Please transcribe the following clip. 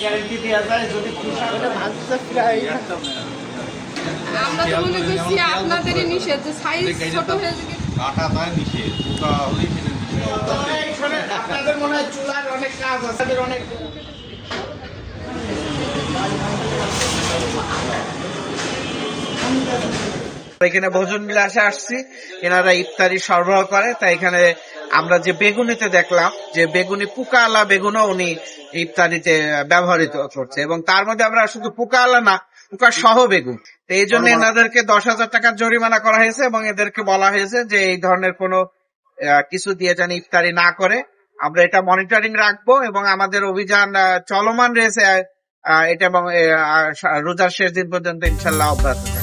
Guarantee দেওয়া যায় যদি আমরা তো মনে করছি আপনাদেরই নিষেধ যে সাইজ ছোট হয়ে যাবে কাটা তাই নিষেধ পোকা হলেই আপনাদের মনে হয় চুলার অনেক কাজ আছে অনেক এখানে ভোজন বিলাসে আসছি, এনারা ইফতারি সরবরাহ করে। তাই এখানে আমরা যে বেগুনিতে দেখলাম যে বেগুনি পোকা আলা বেগুনও উনি ইফতারিতে ব্যবহৃত করছে, এবং তার মধ্যে আমরা শুধু পোকা আলা না, পোকা সহ বেগুন। তো এই জন্য এনাদেরকে 10,000 টাকার জরিমানা করা হয়েছে এবং এদেরকে বলা হয়েছে যে এই ধরনের কোনো কিছু দিয়ে যেন ইফতারি না করে। আমরা এটা মনিটরিং রাখবো এবং আমাদের অভিযান চলমান রয়েছে এটা, এবং রোজার শেষ দিন পর্যন্ত ইনশাল্লাহ অব্যাহত থাকবে।